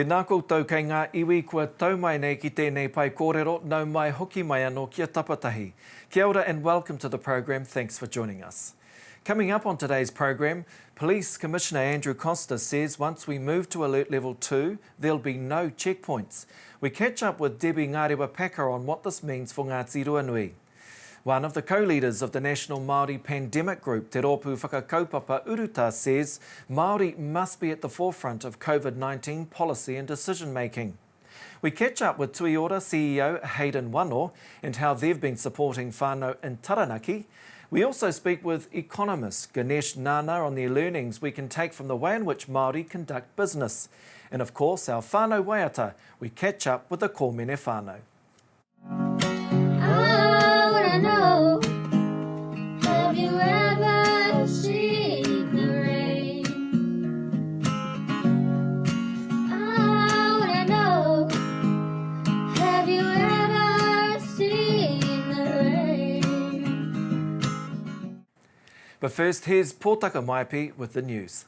Tēnā koutou kei ngā iwi kua tau mai nei ki tēnei pai kōrero nau mai hoki mai anō kia Tapatahi. Kia ora and welcome to the program. Thanks for joining us. Coming up on today's program, Police Commissioner Andrew Costa says once we move to Alert Level 2, there'll be no checkpoints. We catch up with Debbie Ngarewa-Packer on what this means for Ngāti Ruanui. One of the co-leaders of the National Māori Pandemic Group, Te Rōpū Whakakaupapa Uruta, says Māori must be at the forefront of COVID-19 policy and decision-making. We catch up with Tui Ora CEO Hayden Wano and how they've been supporting whānau in Taranaki. We also speak with economist Ganesh Nana on the learnings we can take from the way in which Māori conduct business. And of course, our whānau waiata, we catch up with the kōmene whānau. Know, have you ever seen the rain? I wanna know, have you ever seen the rain? But first, here's Pōtaka Maipi with the news.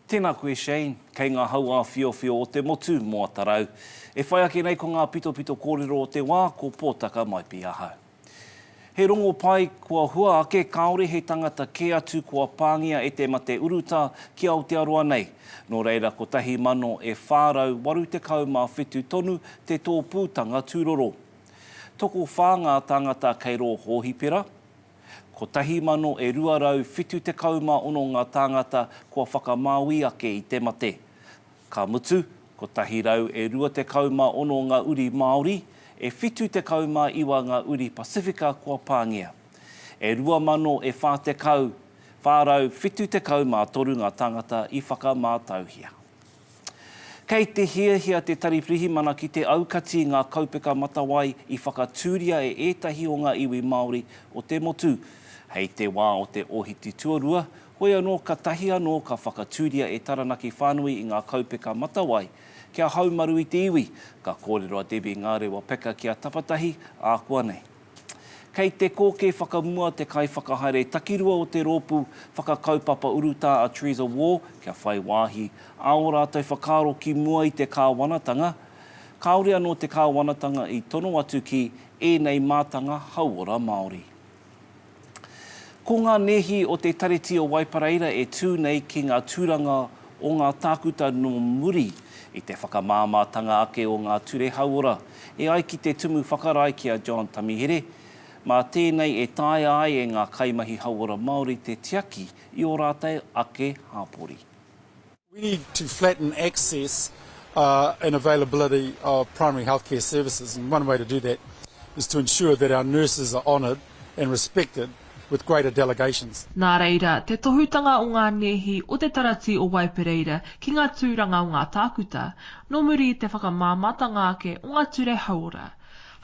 Tēnā koe Shane, kei ngā haua whio o te motu mō tarau. E whai ake nei ko ngā pito kōrero o te wā ko Pōtaka Maipi ahau. He rongo pai kua hua ake kaore he tangata ke atu kua pāngia e te mate uruta ki Aotearoa nei. Nō reira ko tahi mano e whārau waru te kaumāwhetu tonu te tōpūtanga tūroro. Toko whā ngā tangata kei rō hohi pera. Ko tahi mano e ruarau whitu te kauma ono ngā tāngata kua whakamāui ake i te mate. Ka mutu, ko tahi rau e rua te kauma ono ngā uri Māori, e whitu te kauma iwa ngā uri Pasifika kua pāngia. E rua mano e whārau whitu te kauma toru ngā tāngata i whakamātauhia. Kei te hiahia te tariprihi mana ki te aukati ngā kaupeka matawai i whakatūria e ētahi o ngā iwi Māori o te motu. Hei te wā o te ohiti tuarua, hoi anō ka tahi anō ka whakatūria e taranaki whānui i ngā kaupeka matawai. Kia haumaru i te iwi, ka kōrero a Debbie Ngarewa-Packer kia Tapatahi, ākua nei. Kei te kōke whakamua te kaiwhakahaere takirua o te rōpū whakakaupapa uruta a Trees of War, kia whai wāhi, ao rātou whakaro ki mua i te kāwanatanga. Kaore anō te kāwanatanga i tono atu ki e nei mātanga hauora Māori. Ko ngā nehi o te tareti o Waipareira e tū nei ki ngā tūranga o ngā tākuta no muri i te whakamāmātanga ake o ngā ture hauora. E ai ki te tumu whakarai ki a John Tamihere, mā tēnei e tae ai e ngā kaimahi hauora Māori te tiaki i o rātou ake hāpori. We need to flatten access and availability of primary healthcare services, and one way to do that is to ensure that our nurses are honoured and respected with greater delegations. Nā reira, te tohutanga o ngā nehi o te tarati o Waipareira ki ngā tūranga o ngā tākuta, no muri te whakamāmatanga ake o ngā ture hauora.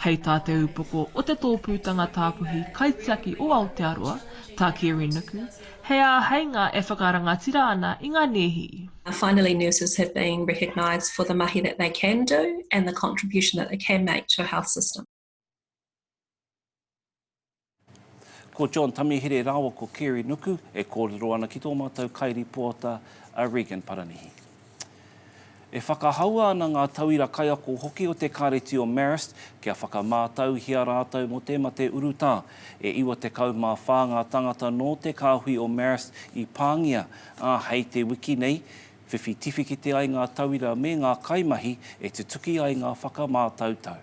Hei tā te upoko o te tōpūtanga tāpuhi kaitiaki o Aotearoa, tā Kiri Nuku, hei a heinga e whakarangatira ana i ngā nehi. Finally, nurses have been recognised for the mahi that they can do and the contribution that they can make to a health system. Ko John Tamihere rawa ko Kiri Nuku e kōrero ana ki tō mātou kairipota a Regan Paranihi. E whakahaua ana ngā tauira kaiako hoki o te kāreti o Marist kia whakamātauhia rātou mo te mate uruta e iwa te kaumā whā ngā tangata no te kāhui o Marist i pāngia a hei te wiki nei, whiwhi tifiki ai ngā tauira me ngā kaimahi e te tuki ai ngā whakamātautau.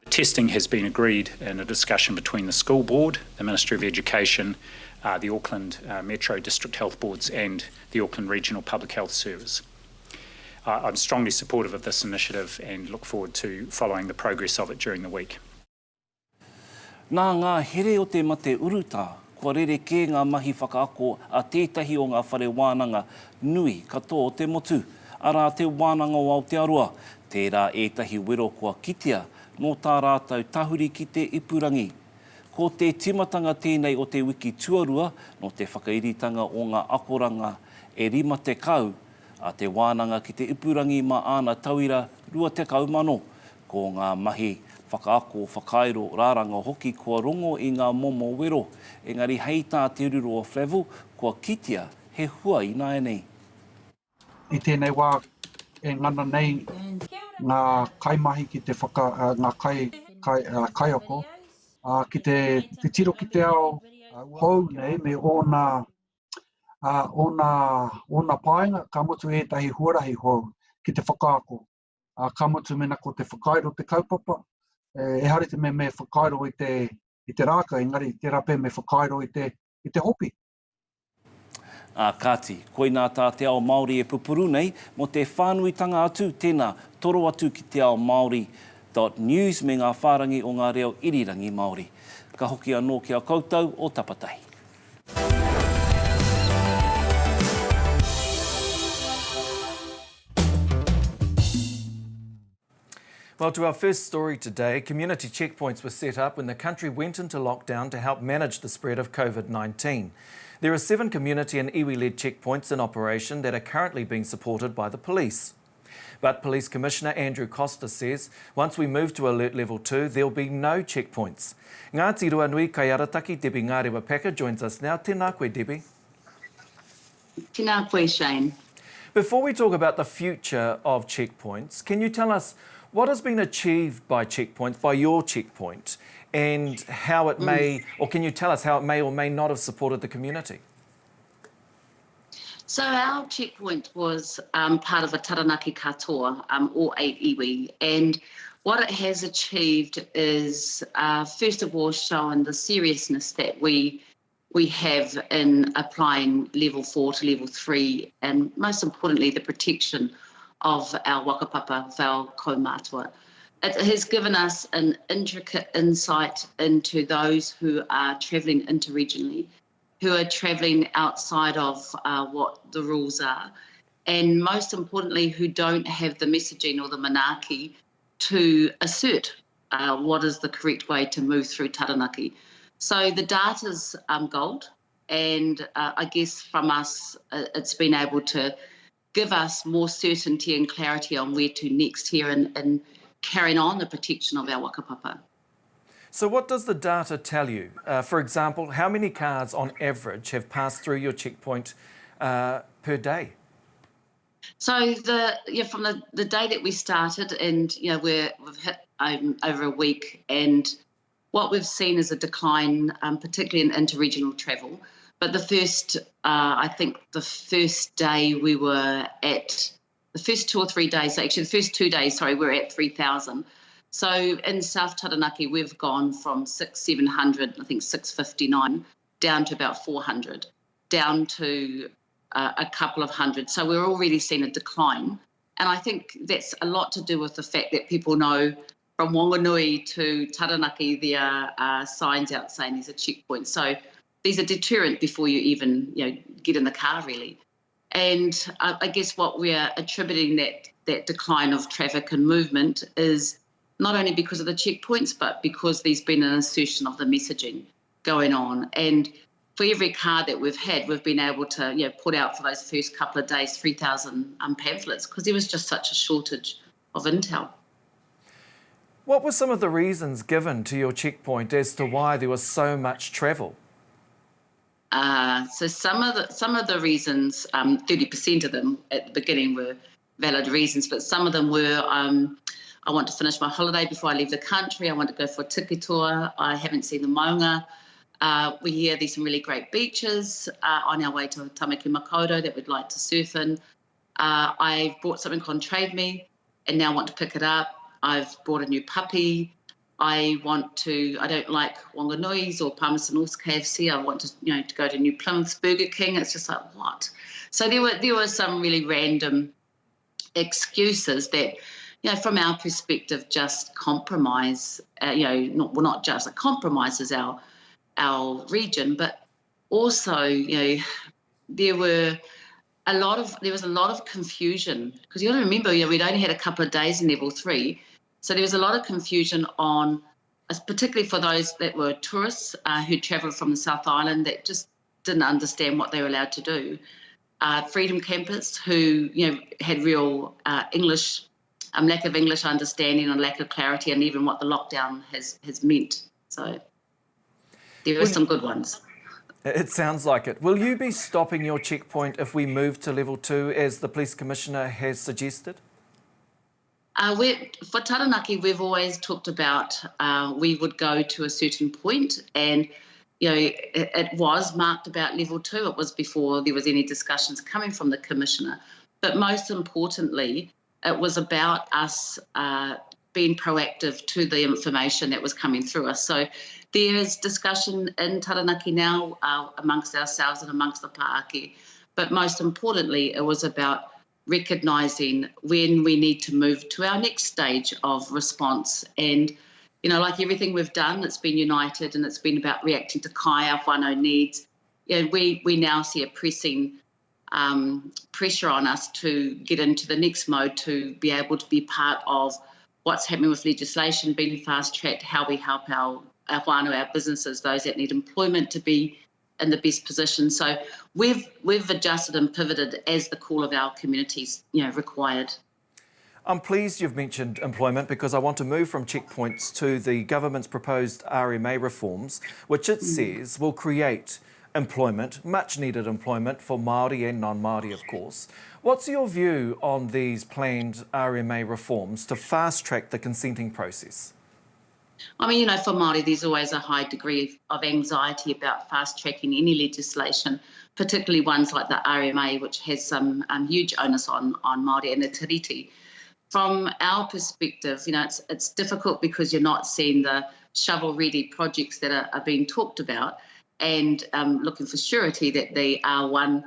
Testing has been agreed in a discussion between the School Board, the Ministry of Education, the Auckland Metro District Health Boards and the Auckland Regional Public Health Service. I'm strongly supportive of this initiative and look forward to following the progress of it during the week. Nā ngā here o te mate uruta, kua rere ke ngā mahi whakaako a tētahi o ngā whare wānanga nui katoa o te motu, arā te wānanga o Aotearoa, tērā ētahi wero kua kitea, no tā rātou tahuri ki te ipurangi. Ko te timatanga tēnei o te wiki tuarua, no te whakairitanga o ngā akoranga e rima te kau, a te wānanga ki te ipurangi ma ana tauira rua te kaumano, ko ngā mahi Whakaako, whakairo, rāranga hoki kua rongo i ngā momo wero. Engari hei tā te ururu o Flevo, kua kitea he hua i nā nei. I tēnei wā e ngana nei ngā kaimahi ki te ngā kaioko, ki te tiro ki te ao hou nei me ona paenga ka motu ētahi huarahi hou ki te whakaako. Ka motu mena ko te whakairo te kaupapa, e harite me whakairo i te rāka, engari te rape me whakairo i te hopi. Kāti, koe nā tā te ao Maori e pupuru nei, mo te whānuitanga atu tēnā toro atu ki te ao Maori.news me ngā whārangi o ngā reo irirangi Maori. Ka hoki anō ki a koutou o Tapatahi. Well, to our first story today, community checkpoints were set up when the country went into lockdown to help manage the spread of COVID-19. There are 7 community and iwi-led checkpoints in operation that are currently being supported by the police. But Police Commissioner Andrew Costa says once we move to Alert Level 2, there'll be no checkpoints. Ngāti rua nui kai arataki, Debbie Ngarewa Peka joins us now. Tēnā koe, Debbie. Tēnā koe, Shane. Before we talk about the future of checkpoints, can you tell us what has been achieved by checkpoints, by your checkpoint, and how it may, or can you tell us how it may or may not have supported the community? So our checkpoint was part of a taranaki katoa, or 8 iwi, and what it has achieved is, first of all, shown the seriousness that we have in applying level 4 to level 3, and most importantly, the protection of our wakapapa, of our kaumātua. It has given us an intricate insight into those who are travelling interregionally, who are travelling outside of what the rules are, and most importantly, who don't have the messaging or the manaaki to assert what is the correct way to move through taranaki. So the data's gold, and I guess from us, it's been able to give us more certainty and clarity on where to next here and carrying on the protection of our wakapapa. So what does the data tell you? For example, how many cars on average have passed through your checkpoint per day? So from the day that we started, and we've hit over a week, and what we've seen is a decline, particularly in interregional travel. But the first, I think the first day we were at, the first 2 or 3 days, actually the first 2 days, we're at 3,000. So in South Taranaki, we've gone from 700, I think 659, down to about 400, down to a couple of hundred. So we're already seeing a decline. And I think that's a lot to do with the fact that people know from Wanganui to Taranaki, there are signs out saying there's a checkpoint. So these are deterrent before you even get in the car, really. And I guess what we're attributing that decline of traffic and movement is not only because of the checkpoints, but because there's been an assertion of the messaging going on. And for every car that we've had, we've been able to put out for those first couple of days 3,000 pamphlets, because there was just such a shortage of intel. What were some of the reasons given to your checkpoint as to why there was so much travel? So some of the reasons, 30% of them at the beginning were valid reasons, but some of them were, I want to finish my holiday before I leave the country, I want to go for a tiki tour, I haven't seen the maunga, we hear there's some really great beaches on our way to Tāmaki Makaurau that we'd like to surf in. I've bought something on Trade Me and now want to pick it up. I've bought a new puppy. I don't like Wanganui's or Palmerston North KFC. I want to go to New Plymouth's Burger King. It's just like, what? So there were some really random excuses that, from our perspective, just compromise, not just, it compromises our region, but also, there was a lot of confusion, because you got to remember, we'd only had a couple of days in level 3. So there was a lot of confusion on, particularly for those that were tourists who travelled from the South Island that just didn't understand what they were allowed to do. Freedom campers who, had real English lack of English understanding and lack of clarity, and even what the lockdown has meant. So there are some good ones. It sounds like it. Will you be stopping your checkpoint if we move to level 2, as the Police Commissioner has suggested? For Taranaki, we've always talked about we would go to a certain point, and it was marked about level 2. It was before there was any discussions coming from the Commissioner. But most importantly, it was about us being proactive to the information that was coming through us. So there is discussion in Taranaki now amongst ourselves and amongst the Pāaki. But most importantly, it was about recognising when we need to move to our next stage of response. And, like everything we've done, it's been united, and it's been about reacting to kai, our whānau needs. We now see a pressing pressure on us to get into the next mode, to be able to be part of what's happening with legislation being fast-tracked, how we help our whānau, our businesses, those that need employment, to be in the best position. So we've adjusted and pivoted as the call of our communities, required. I'm pleased you've mentioned employment, because I want to move from checkpoints to the government's proposed RMA reforms, which it says will create employment, much needed employment for Māori and non-Māori, of course. What's your view on these planned RMA reforms to fast-track the consenting process? I mean, for Māori, there's always a high degree of anxiety about fast-tracking any legislation, particularly ones like the RMA, which has some huge onus on Māori and the tiriti. From our perspective, it's difficult because you're not seeing the shovel-ready projects that are being talked about, and looking for surety that they are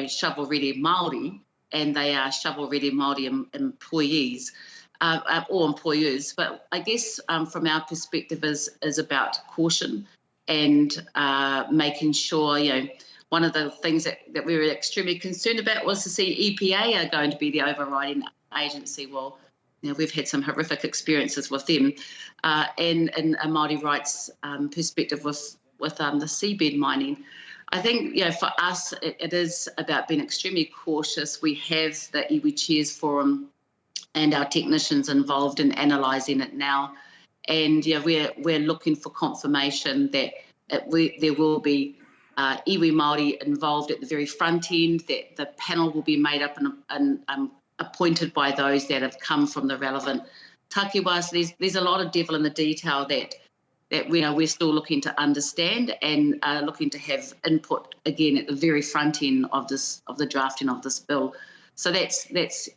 shovel-ready Māori, and they are shovel-ready Māori employees. Or employers, but I guess from our perspective is about caution and making sure, one of the things that we were extremely concerned about was to see EPA are going to be the overriding agency. Well, we've had some horrific experiences with them, and a Māori rights perspective with the seabed mining. I think, for us, it is about being extremely cautious. We have the iwi Chairs Forum and our technicians involved in analysing it now, and we're looking for confirmation that there will be iwi Māori involved at the very front end, that the panel will be made up and appointed by those that have come from the relevant takiwā. So there's a lot of devil in the detail that we're still looking to understand, and looking to have input again at the very front end of the drafting of this bill. So that's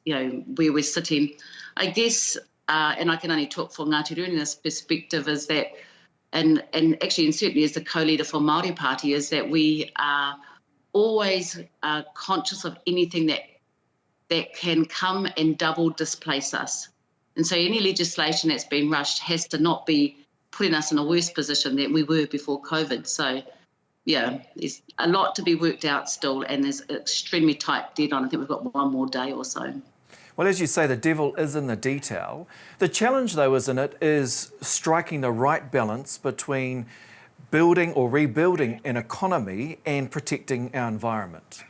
where we're sitting. I guess, and I can only talk for Ngāti Reo in this perspective, is that, and certainly as the co-leader for Māori Party, is that we are always conscious of anything that can come and double displace us. And so any legislation that's been rushed has to not be putting us in a worse position than we were before COVID. So there's a lot to be worked out still, and there's an extremely tight deadline. I think we've got one more day or so. Well, as you say, the devil is in the detail. The challenge, though, isn't it, is striking the right balance between building or rebuilding an economy and protecting our environment.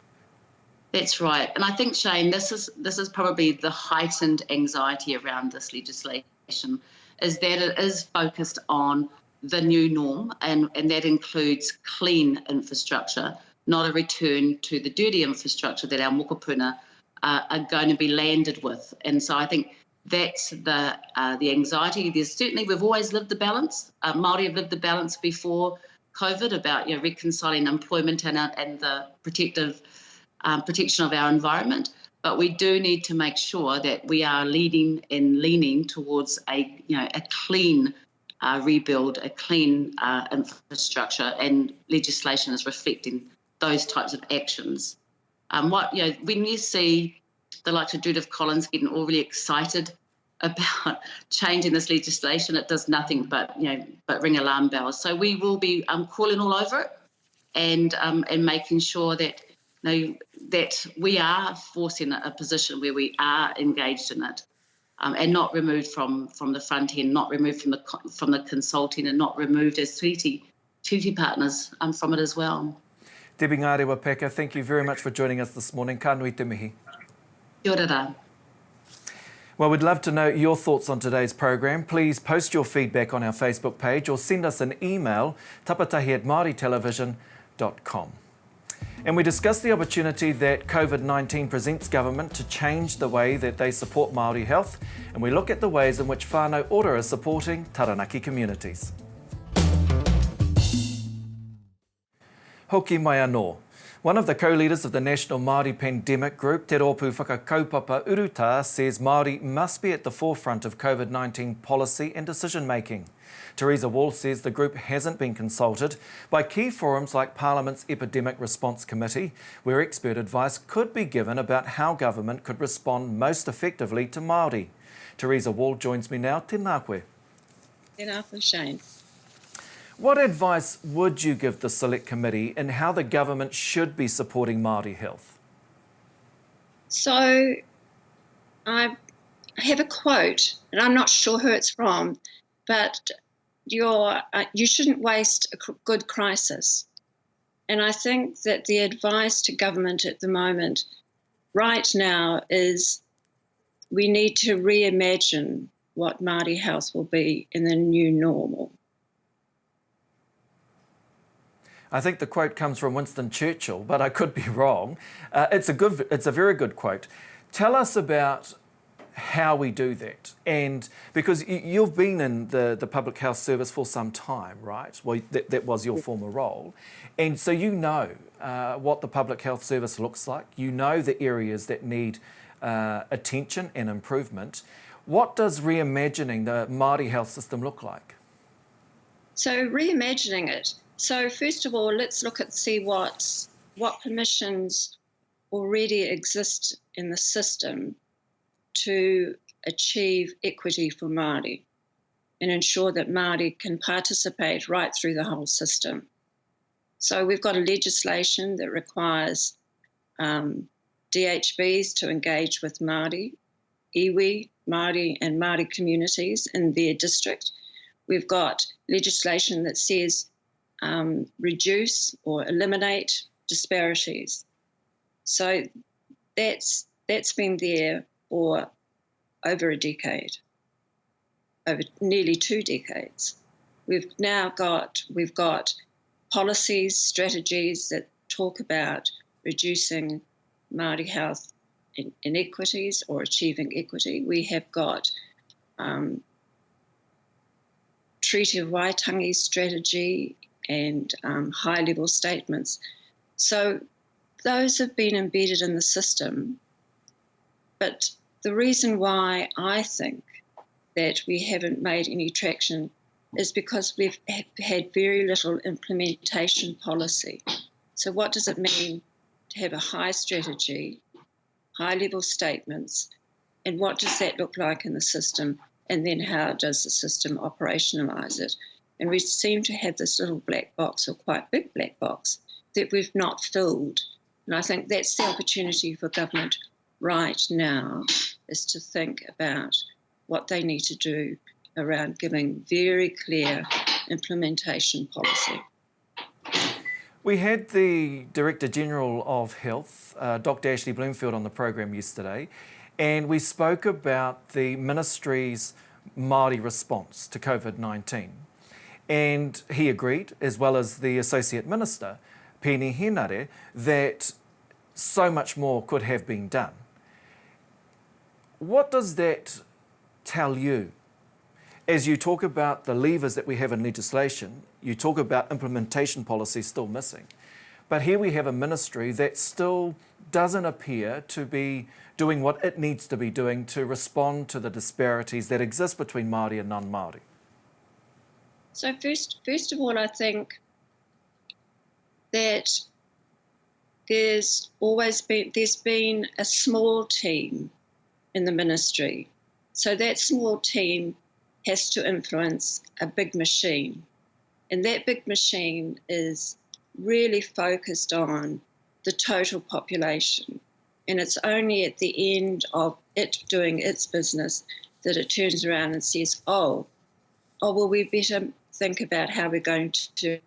That's right. And I think, Shane, this is probably the heightened anxiety around this legislation, is that it is focused on the new norm, and that includes clean infrastructure, not a return to the dirty infrastructure that our mokopuna are going to be landed with. And so I think that's the anxiety. We've always lived the balance. Māori have lived the balance before COVID about reconciling employment and the protection of our environment. But we do need to make sure that we are leading and leaning towards a clean rebuild, a clean infrastructure, and legislation is reflecting those types of actions. When you see the likes of Judith Collins getting all really excited about changing this legislation, it does nothing but ring alarm bells. So we will be calling all over it, and making sure that that we are forcing a position where we are engaged in it. And not removed from the front end, not removed from the consulting, and not removed as treaty partners from it as well. Debbie Ngārewa Peka, thank you very much for joining us this morning. Ka nui te mihi. Kia ora. Well, we'd love to know your thoughts on today's program. Please post your feedback on our Facebook page or send us an email, tapatahi@maoritelevision.com. And we discuss the opportunity that COVID-19 presents government to change the way that they support Māori health, and we look at the ways in which Whānau Ora is supporting Taranaki communities. Hoki mai anō. One of the co-leaders of the National Māori Pandemic Group, Te Rōpū Whakakaupapa Uruta, says Māori must be at the forefront of COVID-19 policy and decision-making. Teresa Wall says the group hasn't been consulted by key forums like Parliament's Epidemic Response Committee, where expert advice could be given about how government could respond most effectively to Māori. Teresa Wall joins me now. Tēnā koe. Tēnā koe, Shane. What advice would you give the Select Committee in how the government should be supporting Māori health? So I have a quote, and I'm not sure who it's from, but you shouldn't waste a good crisis. And I think that the advice to government at the moment, right now, is we need to reimagine what Māori health will be in the new normal. I think the quote comes from Winston Churchill, but I could be wrong. It's a very good quote. Tell us about how we do that. And because you've been in the public health service for some time, right? Well, that was your former role. And so you know what the public health service looks like. You know the areas that need attention and improvement. What does reimagining the Māori health system look like? So reimagining it. So first of all, let's look at see what permissions already exist in the system to achieve equity for Māori and ensure that Māori can participate right through the whole system. So we've got a legislation that requires DHBs to engage with Māori, iwi, Māori and Māori communities in their district. We've got legislation that says reduce or eliminate disparities. So that's been there for over a decade, over nearly 2 decades. We've got policies, strategies that talk about reducing Māori health inequities or achieving equity. We have got Treaty of Waitangi strategy and high-level statements. So those have been embedded in the system. But the reason why I think that we haven't made any traction is because we've had very little implementation policy. So what does it mean to have a high strategy, high-level statements, and what does that look like in the system? And then how does the system operationalise it? And we seem to have this little black box, or quite big black box, that we've not filled. And I think that's the opportunity for government right now, is to think about what they need to do around giving very clear implementation policy. We had the Director General of Health, Dr. Ashley Bloomfield, on the program yesterday, and we spoke about the Ministry's Māori response to COVID-19. And he agreed, as well as the Associate Minister, Pēni Henare, that so much more could have been done. What does that tell you? As you talk about the levers that we have in legislation, you talk about implementation policy still missing. But here we have a ministry that still doesn't appear to be doing what it needs to be doing to respond to the disparities that exist between Māori and non-Māori. So first of all, I think that there's been a small team in the ministry. So that small team has to influence a big machine. And that big machine is really focused on the total population. And it's only at the end of it doing its business that it turns around and says, oh, well, we better think about how we're going to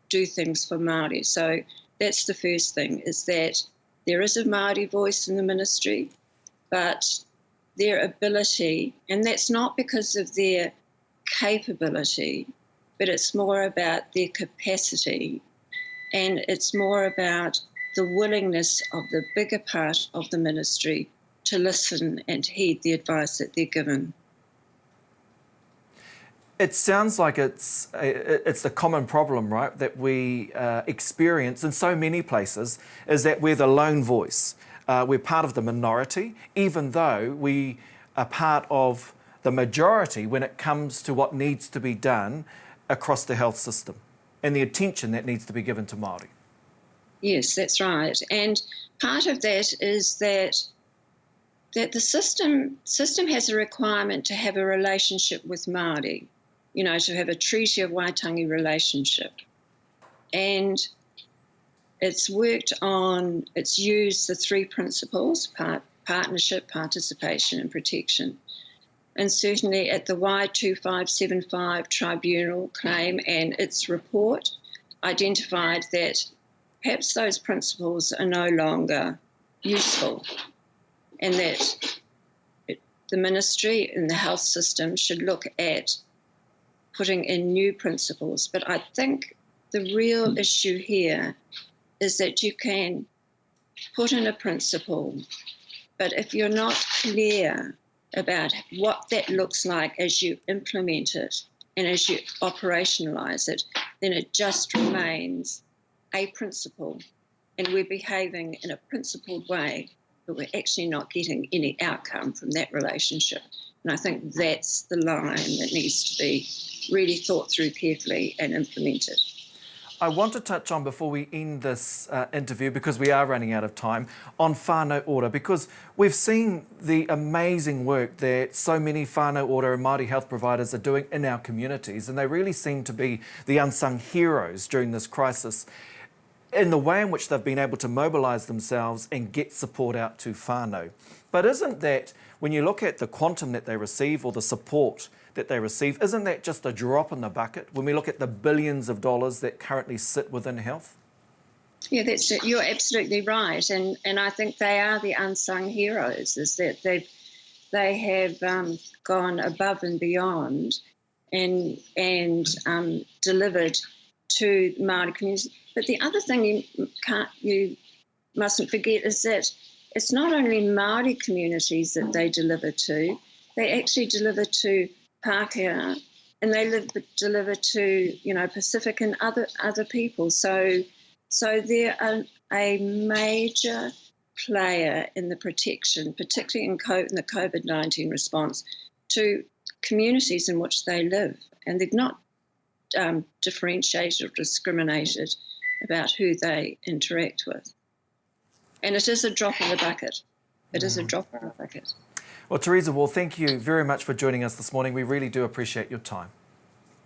do things for Māori. So that's the first thing, is that there is a Māori voice in the ministry, but their ability, and that's not because of their capability, but it's more about their capacity, and it's more about the willingness of the bigger part of the ministry to listen and heed the advice that they're given. It sounds like it's the common problem, right, that we experience in so many places, is that we're the lone voice. We're part of the minority, even though we are part of the majority when it comes to what needs to be done across the health system and the attention that needs to be given to Māori. Yes, that's right. And part of that is that the system has a requirement to have a relationship with Māori, you know, to have a treaty of Waitangi relationship. And it's used the three principles, partnership, participation and protection. And certainly at the Y2575 tribunal claim and its report identified that perhaps those principles are no longer useful, and that the ministry and the health system should look at putting in new principles. But I think the real issue here is that you can put in a principle, but if you're not clear about what that looks like as you implement it and as you operationalise it, then it just remains a principle, and we're behaving in a principled way, but we're actually not getting any outcome from that relationship. And I think that's the line that needs to be really thought through carefully and implemented. I want to touch on, before we end this interview, because we are running out of time, on Whānau Ora, because we've seen the amazing work that so many Whānau Ora and Māori health providers are doing in our communities, and they really seem to be the unsung heroes during this crisis in the way in which they've been able to mobilise themselves and get support out to whānau. But isn't that, when you look at the quantum that they receive or the support that they receive, isn't that just a drop in the bucket when we look at the billions of dollars that currently sit within health? Yeah, that's it. You're absolutely right. And I think they are the unsung heroes, is that they have gone above and beyond and delivered to Māori communities. But the other thing you mustn't forget is that it's not only Māori communities that they deliver to, they actually deliver to Pākehā, and they deliver to, you know, Pacific and other people. So they're a major player in the protection, particularly in the COVID-19 response, to communities in which they live. And they've not differentiated or discriminated about who they interact with. And it is a drop in the bucket. It is a drop in the bucket. Well, Teresa Wall, thank you very much for joining us this morning. We really do appreciate your time.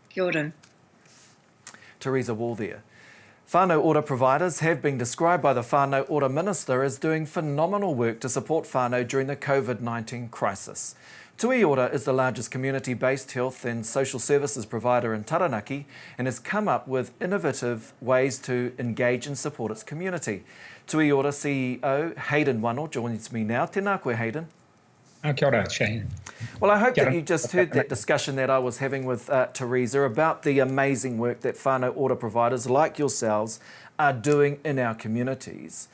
Kia ora. Teresa Wall there. Whānau Ora providers have been described by the Whānau Ora Minister as doing phenomenal work to support whānau during the COVID-19 crisis. Tui Ora is the largest community-based health and social services provider in Taranaki and has come up with innovative ways to engage and support its community. Tui Ora CEO Hayden Wano joins me now. Tēnā koe, Hayden. Kia ora, Shane. Well, I hope that you just heard that discussion that I was having with Teresa about the amazing work that Whānau Ora providers like yourselves are doing in our communities.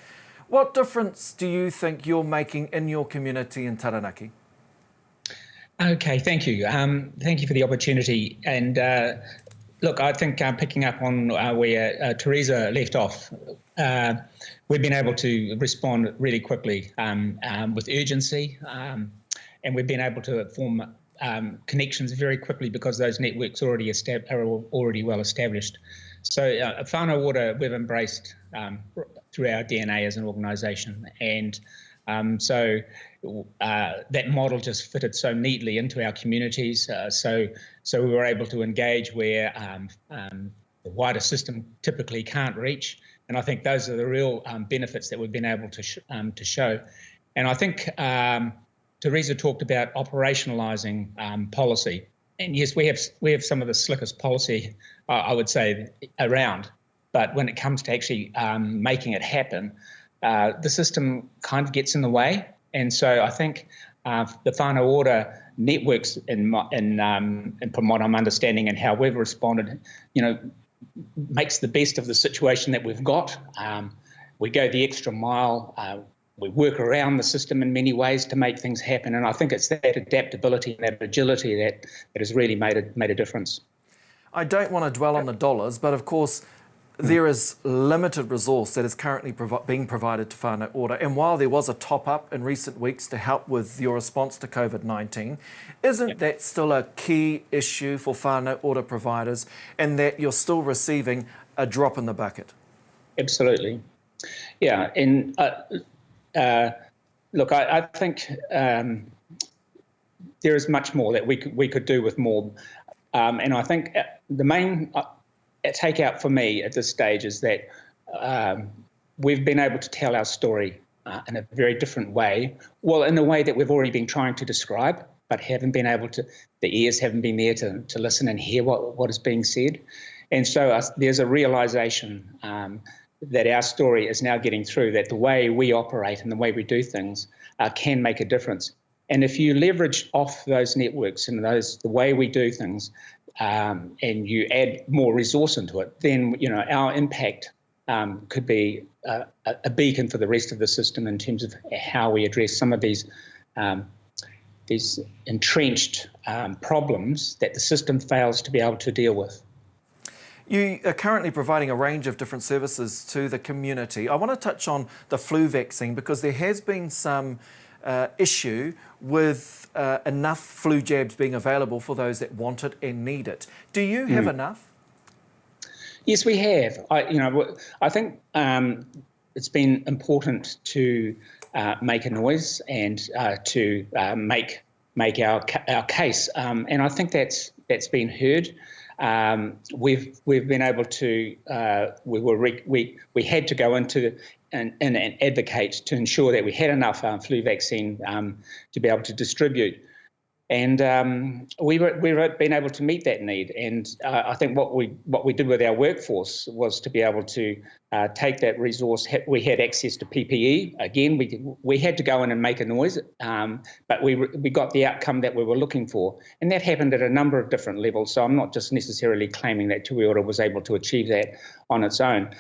What difference do you think you're making in your community in Taranaki? Okay, thank you. Thank you for the opportunity. And look, I think picking up on where Teresa left off, we've been able to respond really quickly with urgency, and we've been able to form connections very quickly because those networks are already well established. So Whānau Ora, we've embraced through our DNA as an organisation, and so that model just fitted so neatly into our communities. So we were able to engage where the wider system typically can't reach, and I think those are the real benefits that we've been able to show. And I think Teresa talked about operationalising policy, and yes, we have some of the slickest policy, I would say, around. But when it comes to actually making it happen, the system kind of gets in the way. And so I think the Whānau Ora networks, from what I'm understanding and how we've responded, makes the best of the situation that we've got. We go the extra mile. We work around the system in many ways to make things happen, and I think it's that adaptability and that agility that has really made a difference. I don't want to dwell on the dollars, but of course there is limited resource that is currently being provided to Whānau Ora, and while there was a top-up in recent weeks to help with your response to COVID-19, isn't that still a key issue for Whānau Ora providers, and that you're still receiving a drop in the bucket? Absolutely. Yeah, and look, I think there is much more that we could do with more, and I think the main takeout for me at this stage is that we've been able to tell our story in a very different way, well, in a way that we've already been trying to describe, but haven't been able to, the ears haven't been there to listen and hear what is being said. And so there's a realisation that our story is now getting through, that the way we operate and the way we do things can make a difference. And if you leverage off those networks and the way we do things, and you add more resource into it, then our impact could be a beacon for the rest of the system in terms of how we address some of these entrenched problems that the system fails to be able to deal with. You are currently providing a range of different services to the community. I want to touch on the flu vaccine because there has been some issue with enough flu jabs being available for those that want it and need it. Do you have enough? Yes, we have. I think it's been important to make a noise and to make our case, and I think that's been heard. We've been able to we had to go into and advocate to ensure that we had enough flu vaccine to be able to distribute, and we've been able to meet that need. And I think what we did with our workforce was to be able to take that resource. We had access to PPE. Again, we had to go in and make a noise, but we got the outcome that we were looking for, and that happened at a number of different levels. So I'm not just necessarily claiming that Tui Ora was able to achieve that on its own.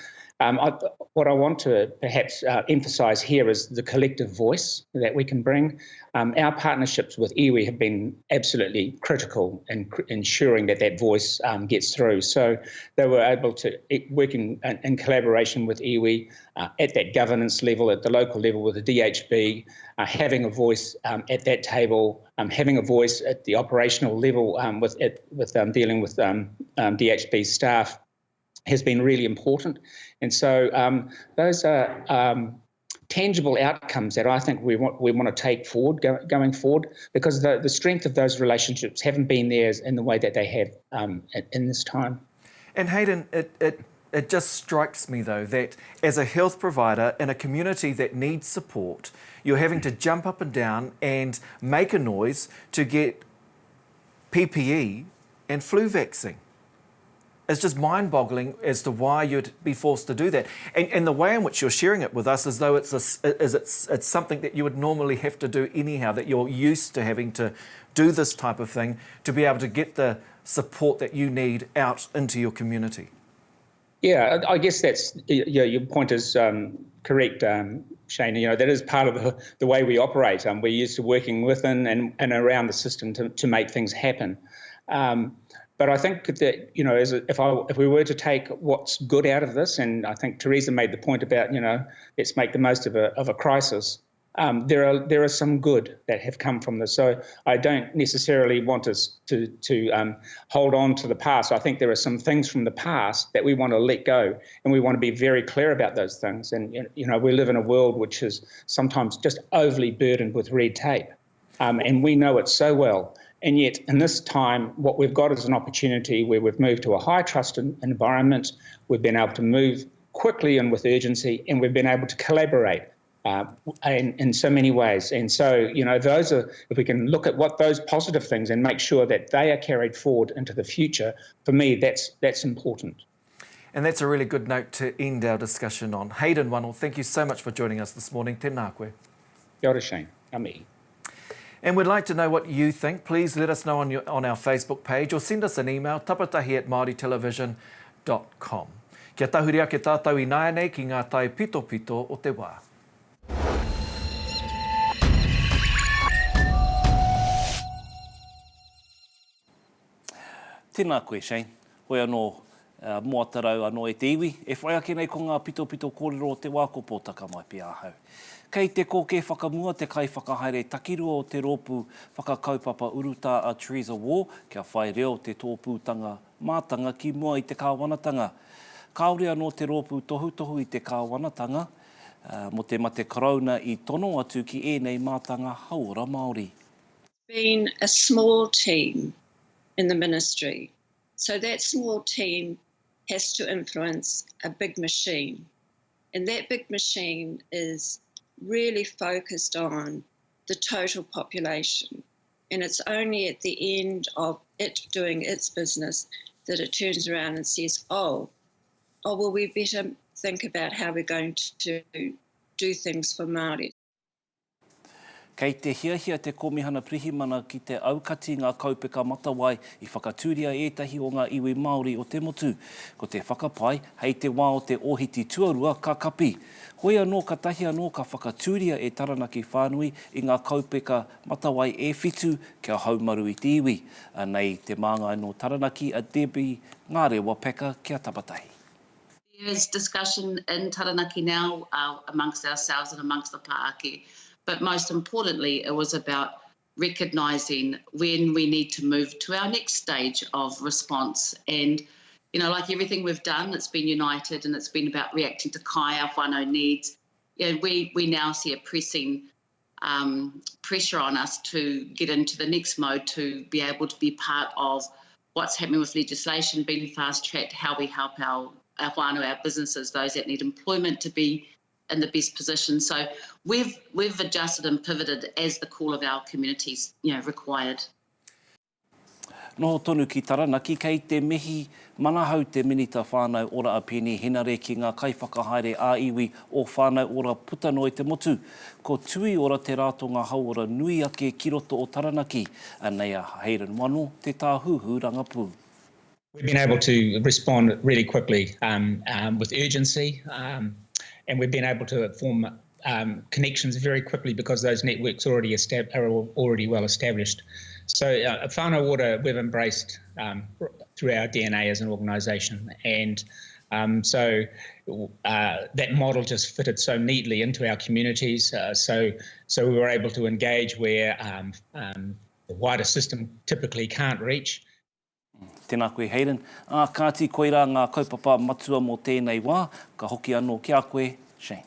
What I want to perhaps emphasise here is the collective voice that we can bring. Our partnerships with iwi have been absolutely critical in ensuring that voice gets through. So they were able to work in collaboration with iwi at that governance level, at the local level with the DHB, having a voice at that table, having a voice at the operational level with dealing with DHB staff has been really important. And so those are tangible outcomes that I think we want to take forward going forward, because the strength of those relationships haven't been there in the way that they have in this time. And Hayden, it just strikes me though that as a health provider in a community that needs support, you're having to jump up and down and make a noise to get PPE and flu vaccine. It's just mind-boggling as to why you'd be forced to do that. And the way in which you're sharing it with us as though it's something that you would normally have to do anyhow, that you're used to having to do this type of thing to be able to get the support that you need out into your community. Yeah, I guess that's, your point is correct, Shane. That is part of the way we operate. We're used to working within and around the system to make things happen. But I think that, if we were to take what's good out of this, and I think Teresa made the point about, let's make the most of a crisis, there are some good that have come from this. So I don't necessarily want us to hold on to the past. I think there are some things from the past that we want to let go, and we want to be very clear about those things. And, we live in a world which is sometimes just overly burdened with red tape, and we know it so well. And yet, in this time, what we've got is an opportunity where we've moved to a high-trust environment. We've been able to move quickly and with urgency, and we've been able to collaborate in so many ways. And so, those are, if we can look at what those positive things and make sure that they are carried forward into the future, for me, that's important. And that's a really good note to end our discussion on. Hayden Wano, thank you so much for joining us this morning. Tēnā koe. Kia ora, Shane. Amihi. And we'd like to know what you think. Please let us know on our Facebook page or send us an email, tapatahi@maoritelevision.com. Kia tahuri ake tātou I nāianei ki ngā tai pito pito o te wā. Tēnā koe, Shane. Hoi anō Matarora anō e te iwi. E whai ake nei ko ngā pito pito kōrero o te wā ko pōtaka mai pia ahau. Kei te kōke whakamua te kaiwhakahaere takirua o te rōpū whakakaupapa uruta a Teresa War, kia whai reo te tōpūtanga mātanga ki mua i te kāwanatanga. Kaore anō te rōpū tohu I te kāwanatanga, mo te mate karauna I tono atu ki ēnei mātanga hauora Māori. Been a small team in the ministry. So that small team has to influence a big machine. And that big machine is really focused on the total population. And it's only at the end of it doing its business that it turns around and says, oh, well, we better think about how we're going to do things for Māori. Kei te hiahia te komihana prihimana ki te aukati ngā kaupeka matawai I whakatūria ētahi o ngā iwi Māori o te motu. Ko te whakapai, hei te wā o te ohiti tuarua ka kapi. Hoi anō ka tahi anō ka whakatūria e taranaki whānui I ngā kaupeka matawai e whitu kia haumaru I te iwi. Nei te māngai no taranaki a Debbie Ngārewa Peka kia Tapatahi. There's discussion in Taranaki now amongst ourselves and amongst the Pāake. But most importantly, it was about recognising when we need to move to our next stage of response. And, you know, like everything we've done, it's been united and it's been about reacting to kai, our whānau needs. You know, we now see a pressing pressure on us to get into the next mode to be able to be part of what's happening with legislation being fast-tracked, how we help our whānau, our businesses, those that need employment to be in the best position. So we've adjusted and pivoted as the call of our communities, you know, required. Noho tonu ki Taranaki, kei te mihi manahau te minita Whānau Ora a pēni hinare ki ngā kaiwhakahaere a iwi o Whānau Ora putano I te motu. Ko Tui Ora te rātou ngā hauora nui ake ki roto o Taranaki. Nei a Hayden Wano, te Tāhuhu Rangapū. We've been able to respond really quickly with urgency. And we've been able to form connections very quickly because those networks are already well established. So Whānau Ora we've embraced through our DNA as an organisation, and so that model just fitted so neatly into our communities. So we were able to engage where the wider system typically can't reach. Tēnā koe, Hayden. Kāti koira ngā kaupapa matua mō tēnei wā, ka hoki anō kia koe, Shane.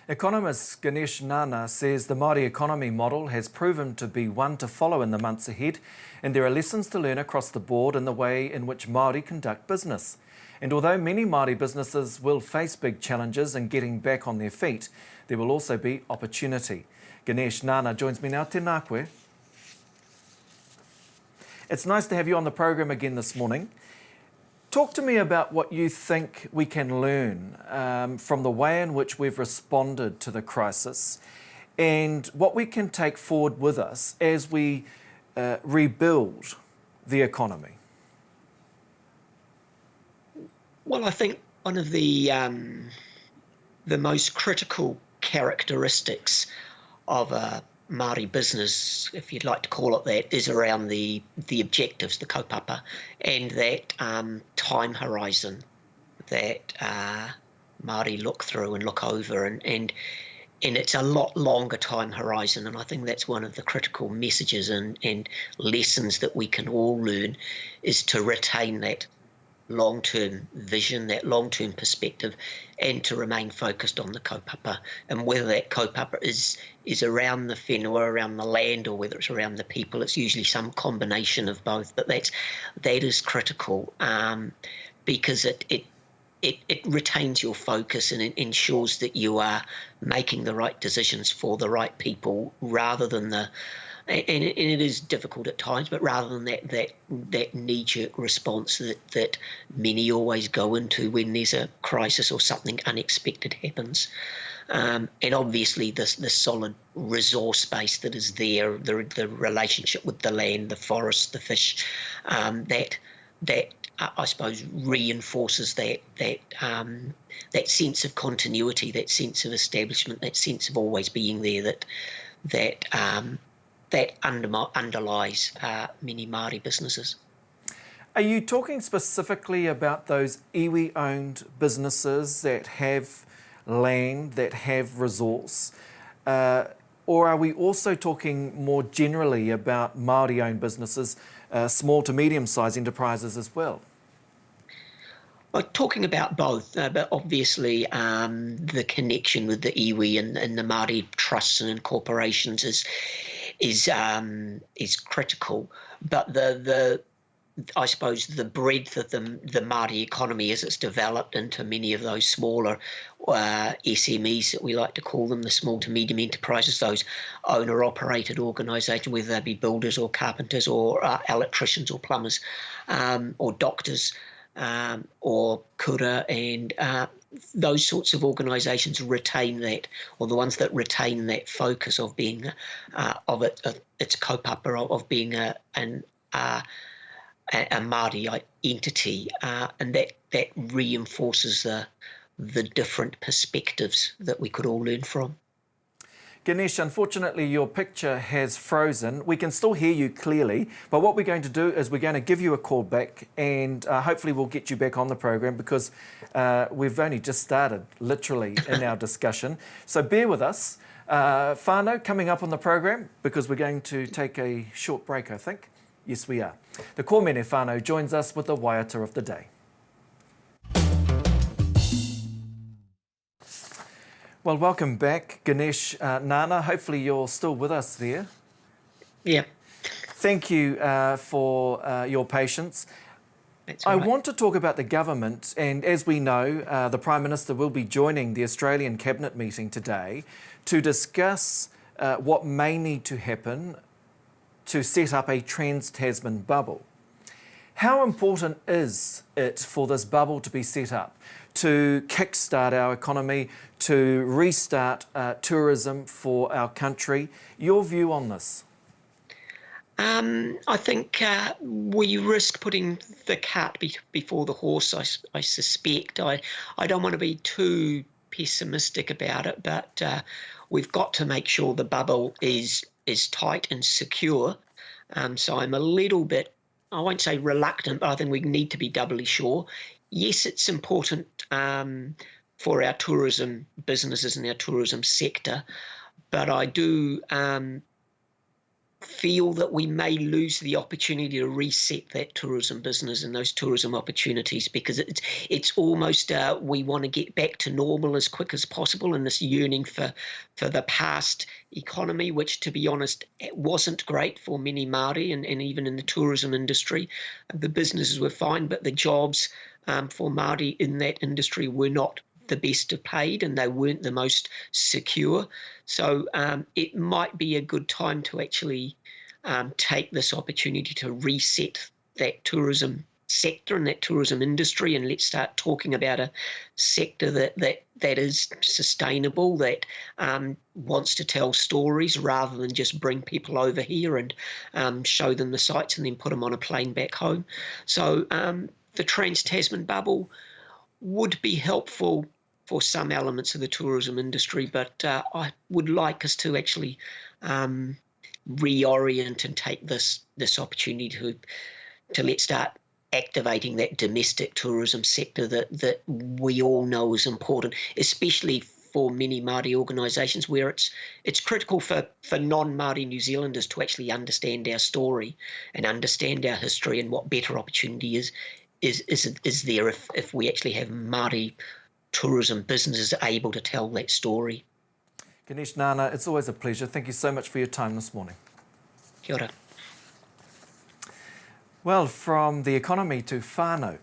Economist Ganesh Nana says the Maori Economy model has proven to be one to follow in the months ahead, and there are lessons to learn across the board in the way in which Māori conduct business. And although many Māori businesses will face big challenges in getting back on their feet, there will also be opportunity. Ganesh Nana joins me now. Tēnā koe. It's nice to have you on the program again this morning. Talk to me about what you think we can learn from the way in which we've responded to the crisis and what we can take forward with us as we rebuild the economy. Well, I think one of the most critical characteristics of a Māori business, if you'd like to call it that, is around the objectives, the kaupapa, and that time horizon that Māori look through and look over, and it's a lot longer time horizon, and I think that's one of the critical messages and lessons that we can all learn, is to retain that long-term vision, that long-term perspective, and to remain focused on the kaupapa, and whether that kaupapa is around the whenua, around the land, or whether it's around the people. It's usually some combination of both, but that is critical because it retains your focus and it ensures that you are making the right decisions for the right people rather than the and it is difficult at times, but rather than that knee-jerk response that many always go into when there's a crisis or something unexpected happens. And obviously the solid resource base that is there, the relationship with the land, the forest, the fish, that I suppose reinforces that sense of continuity, that sense of establishment, that sense of always being there that underlies many Māori businesses. Are you talking specifically about those iwi-owned businesses that have land, that have resource, or are we also talking more generally about Māori-owned businesses, small to medium-sized enterprises as well? Well, talking about both, but obviously the connection with the iwi and the Māori trusts and corporations is critical. But I suppose the breadth of the Maori economy as it's developed into many of those smaller SMEs that we like to call them, the small to medium enterprises, those owner-operated organisations, whether they be builders or carpenters or electricians or plumbers or doctors or kura, and those sorts of organisations retain that, or the ones that retain that focus of being its kaupapa of being a Māori entity, and that reinforces the different perspectives that we could all learn from. Ganesh, unfortunately your picture has frozen. We can still hear you clearly, but what we're going to do is we're going to give you a call back, and hopefully we'll get you back on the program, because we've only just started, literally, in our discussion. So bear with us. Whānau coming up on the program, because we're going to take a short break, I think. Yes, we are. The Kōmene Whānau joins us with the waiata of the day. Well, welcome back, Ganesh, Nana. Hopefully you're still with us there. Yeah. Thank you for your patience. That's all right. I want to talk about the government, and as we know, the Prime Minister will be joining the Australian Cabinet meeting today to discuss what may need to happen to set up a trans-Tasman bubble. How important is it for this bubble to be set up, to kickstart our economy, to restart tourism for our country? Your view on this? I think we risk putting the cart before the horse, I suspect. I don't want to be too pessimistic about it, but we've got to make sure the bubble is tight and secure. So I'm a little bit, I won't say reluctant, but I think we need to be doubly sure. Yes, it's important for our tourism businesses and our tourism sector, but I do feel that we may lose the opportunity to reset that tourism business and those tourism opportunities, because it's almost we want to get back to normal as quick as possible, and this yearning for the past economy, which, to be honest, wasn't great for many Māori, and even in the tourism industry. The businesses were fine, but the jobs for Māori in that industry were not the best of paid, and they weren't the most secure. So it might be a good time to actually take this opportunity to reset that tourism sector and that tourism industry, and let's start talking about a sector that is sustainable, that wants to tell stories rather than just bring people over here and show them the sights and then put them on a plane back home. So the Trans-Tasman bubble would be helpful for some elements of the tourism industry, but I would like us to actually reorient and take this opportunity to let's start activating that domestic tourism sector that we all know is important, especially for many Māori organisations, where it's critical for non-Māori New Zealanders to actually understand our story and understand our history, and what better opportunity is there if we actually have Māori tourism businesses able to tell that story. Ganesh, Nana, it's always a pleasure. Thank you so much for your time this morning. Kia ora. Well, from the economy to whānau.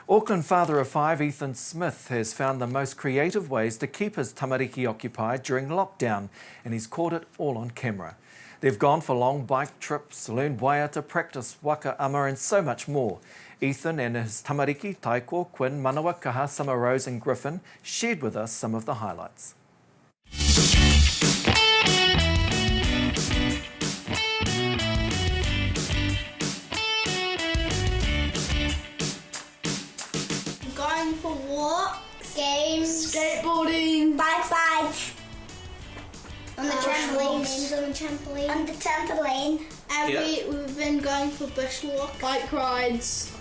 Auckland father of 5, Ethan Smith, has found the most creative ways to keep his tamariki occupied during lockdown, and he's caught it all on camera. They've gone for long bike trips, learned waiata, practice waka ama and so much more. Ethan and his tamariki, Taiko, Quinn, Manawa, Kaha, Summer Rose and Griffin shared with us some of the highlights. Going for walks, games, skateboarding, bike rides. On the trampoline. On the trampoline. On the trampoline. And we've been going for bushwalk, bike rides,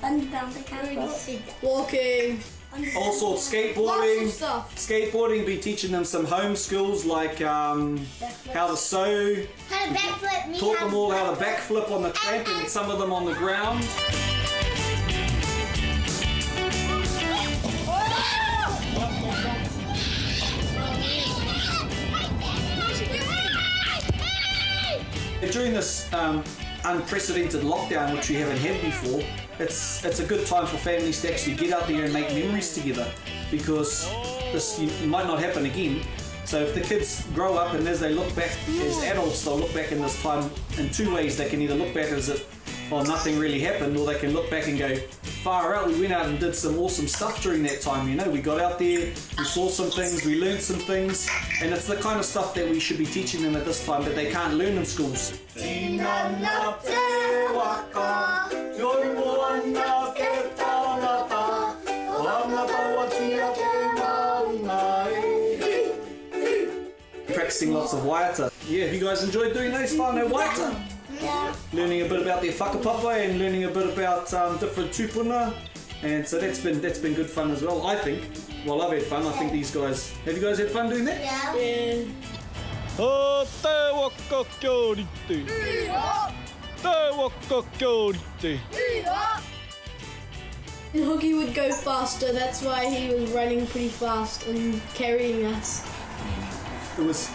walking. All sorts, skateboarding. Skateboarding, be teaching them some home skills like how to sew. How to backflip. Taught them all how to backflip on the tramp and some of them on the ground. During this unprecedented lockdown, which we haven't had before, it's a good time for families to actually get out there and make memories together, because this might not happen again. So if the kids grow up and as they look back as adults, they'll look back in this time in two ways. They can either look back as if, well, nothing really happened, or they can look back and go, far out, we went out and did some awesome stuff during that time. You know, we got out there, we saw some things, we learned some things, and it's the kind of stuff that we should be teaching them at this time that they can't learn in schools. Practicing lots of waiata. Yeah, have you guys enjoyed doing those whānau waiata? Yeah. Learning a bit about their whakapapa and learning a bit about different tupuna, and so that's been good fun as well, I think. Well, I've had fun. I think these guys... Have you guys had fun doing that? Yeah. And Hoki would go faster, that's why he was running pretty fast and carrying us. It was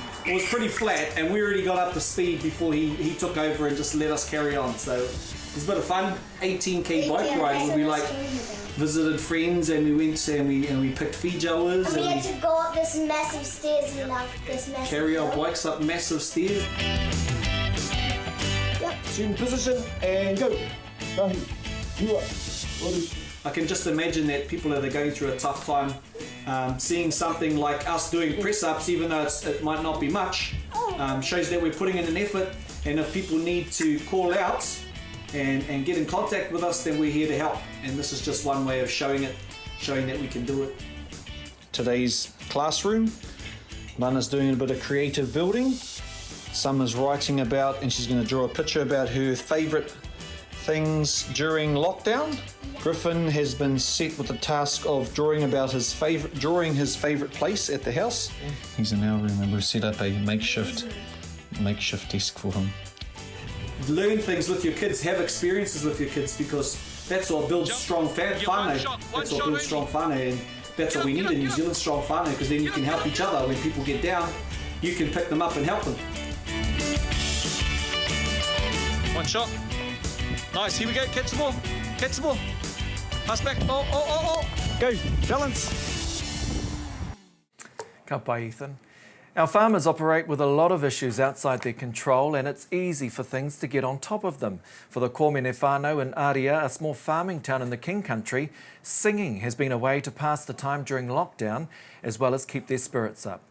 pretty flat, and we already got up to speed before he took over and just let us carry on. So it was a bit of fun. 18k bike ride where we like visited friends and we went and we picked fijawas. And we had to go up this massive stairs and up this massive carry our bikes up massive stairs. Yep. Student position and go. I can just imagine that people that are going through a tough time, seeing something like us doing press-ups, even though it might not be much, shows that we're putting in an effort, and if people need to call out and get in contact with us, then we're here to help. And this is just one way of showing that we can do it. Today's classroom, Mana's doing a bit of creative building. Summer's writing about, and she's going to draw a picture about her favourite things during lockdown. Griffin has been set with the task of drawing his favourite place at the house. He's in our room and we've set up a makeshift desk for him. Learn things with your kids, have experiences with your kids, because that's what builds strong whānau. That's what builds strong whānau, and that's what we need in New Zealand, strong whānau, because then you can help each other. When people get down, you can pick them up and help them. One shot. Nice, here we go, catch the ball. Catch the ball. Pass back. Oh. Go, balance. Ka pai, Ethan. Our farmers operate with a lot of issues outside their control, and it's easy for things to get on top of them. For the Kōmene whānau in Aria, a small farming town in the King Country, singing has been a way to pass the time during lockdown, as well as keep their spirits up.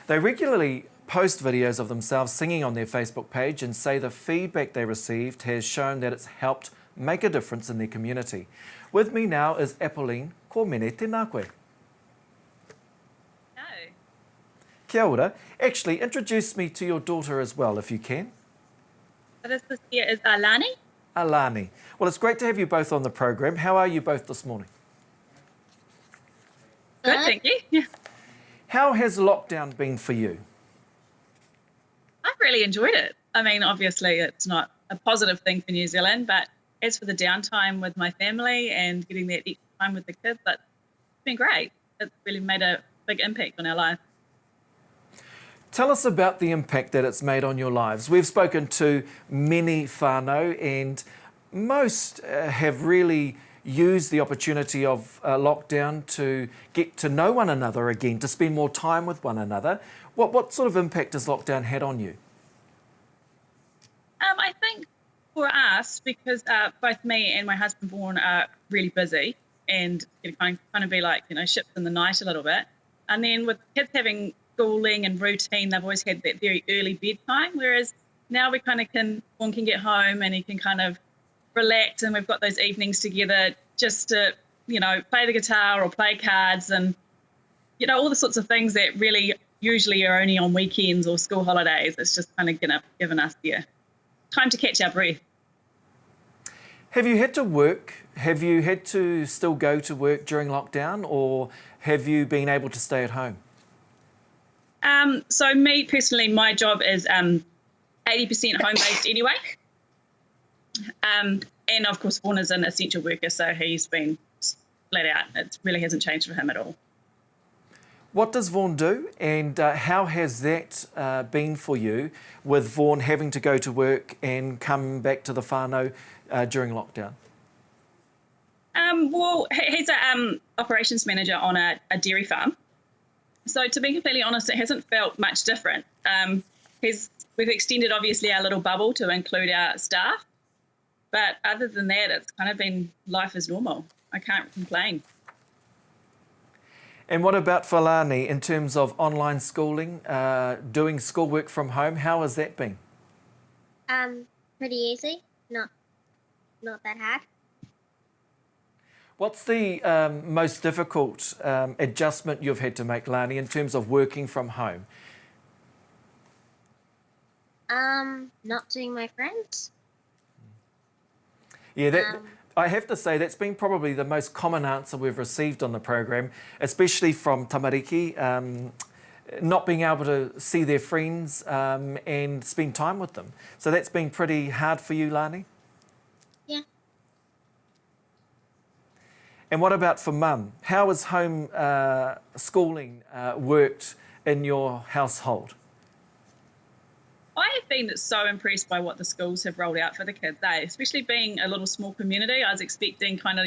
They regularly post videos of themselves singing on their Facebook page and say the feedback they received has shown that it's helped make a difference in their community. With me now is Apolline. Ko mene tēnā koe. No. Kia ora. Actually, introduce me to your daughter as well, if you can. So this here is Alani. Alani. Well, it's great to have you both on the program. How are you both this morning? Good, thank you. How has lockdown been for you? I've really enjoyed it. I mean, obviously it's not a positive thing for New Zealand, but as for the downtime with my family and getting that extra time with the kids, it's been great. It's really made a big impact on our life. Tell us about the impact that it's made on your lives. We've spoken to many whānau, and most have really used the opportunity of lockdown to get to know one another again, to spend more time with one another. What sort of impact has lockdown had on you? I think for us, because both me and my husband Vaughan are really busy and it kind of be like, ships in the night a little bit. And then with kids having schooling and routine, they've always had that very early bedtime, whereas now we kind of Vaughan can get home and he can kind of relax, and we've got those evenings together just to, play the guitar or play cards and, all the sorts of things that really usually are only on weekends or school holidays. It's just kind of given us time to catch our breath. Have you had to work? Have you had to still go to work during lockdown, or have you been able to stay at home? So me personally, my job is 80% home-based anyway. And of course, Vaughan is an essential worker, so he's been flat out. It really hasn't changed for him at all. What does Vaughan do, and how has that been for you, with Vaughan having to go to work and come back to the whānau during lockdown? Well, he's an operations manager on a dairy farm. So to be completely honest, it hasn't felt much different. We've extended, obviously, our little bubble to include our staff. But other than that, it's kind of been life as normal. I can't complain. And what about for Lani in terms of online schooling, doing schoolwork from home? How has that been? Pretty easy. Not that hard. What's the most difficult adjustment you've had to make, Lani, in terms of working from home? Not seeing my friends. Yeah, I have to say that's been probably the most common answer we've received on the program, especially from tamariki, not being able to see their friends and spend time with them. So that's been pretty hard for you, Lani? Yeah. And what about for Mum? How has home schooling worked in your household? I have been so impressed by what the schools have rolled out for the kids, especially being a little small community. I was expecting kind of,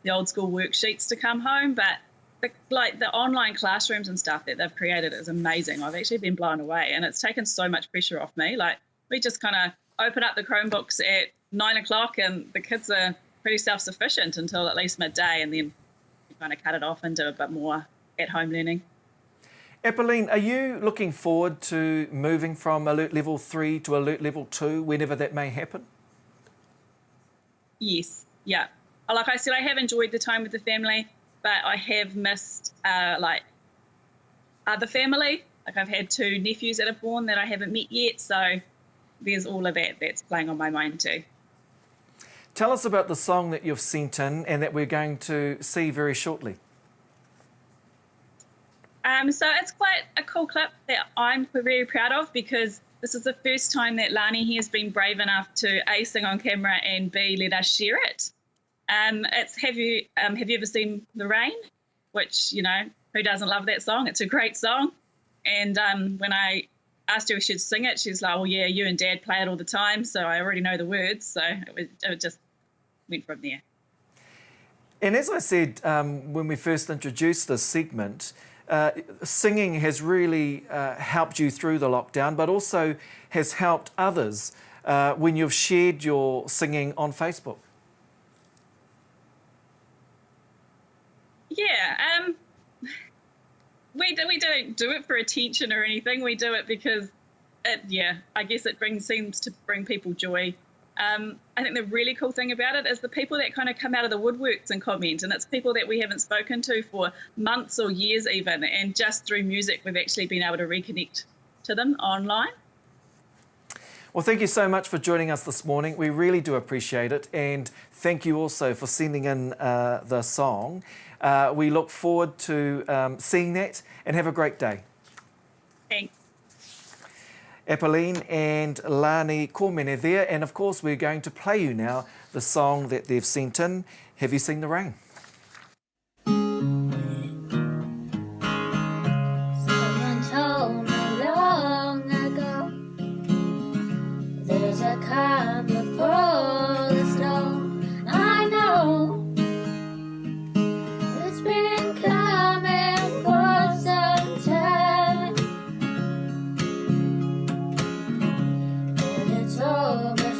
the old school worksheets to come home, but the online classrooms and stuff that they've created is amazing. I've actually been blown away, and it's taken so much pressure off me. We just kind of open up the Chromebooks at 9 o'clock and the kids are pretty self-sufficient until at least midday, and then you kind of cut it off and do a bit more at-home learning. Apolline, are you looking forward to moving from Alert Level 3 to Alert Level 2 whenever that may happen? Yes, yeah. Like I said, I have enjoyed the time with the family, but I have missed other family. I've had 2 nephews that are born that I haven't met yet, so there's all of that that's playing on my mind too. Tell us about the song that you've sent in and that we're going to see very shortly. So it's quite a cool clip that I'm very proud of, because this is the first time that Lani has been brave enough to A, sing on camera, and B, let us share it. It's have you ever seen The Rain? Which, who doesn't love that song? It's a great song. And when I asked her if she'd sing it, she's like, well, yeah, you and Dad play it all the time, so I already know the words. So it just went from there. And as I said when we first introduced this segment, singing has really helped you through the lockdown, but also has helped others when you've shared your singing on Facebook. Yeah, we don't do it for attention or anything. We do it because, I guess it seems to bring people joy. I think the really cool thing about it is the people that kind of come out of the woodworks and comment, and it's people that we haven't spoken to for months or years even, and just through music we've actually been able to reconnect to them online. Well, thank you so much for joining us this morning. We really do appreciate it, and thank you also for sending in the song. We look forward to seeing that, and have a great day. Thanks. Apolline and Lani Kōmene there, and of course we're going to play you now the song that they've sent in, Have You Seen the Rain? Someone told me long ago there's a calm before the storm. I know it's been coming for some time, and it's almost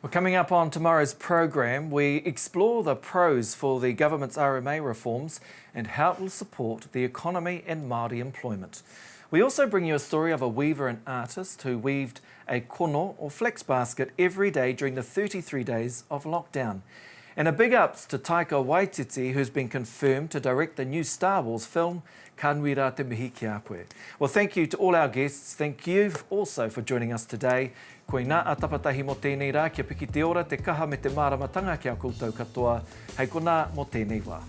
Well, coming up on tomorrow's program, we explore the pros for the government's RMA reforms and how it will support the economy and Māori employment. We also bring you a story of a weaver and artist who weaved a kono or flex basket every day during the 33 days of lockdown. And a big ups to Taika Waititi, who's been confirmed to direct the new Star Wars film, Ka nui rā te mihi ki a koe. Well, thank you to all our guests. Thank you also for joining us today. Koe nā a Tapatahi mo tēnei rā, kia piki te ora, te kaha me te māramatanga ki a koutou katoa. Hei kona mo tēnei wā.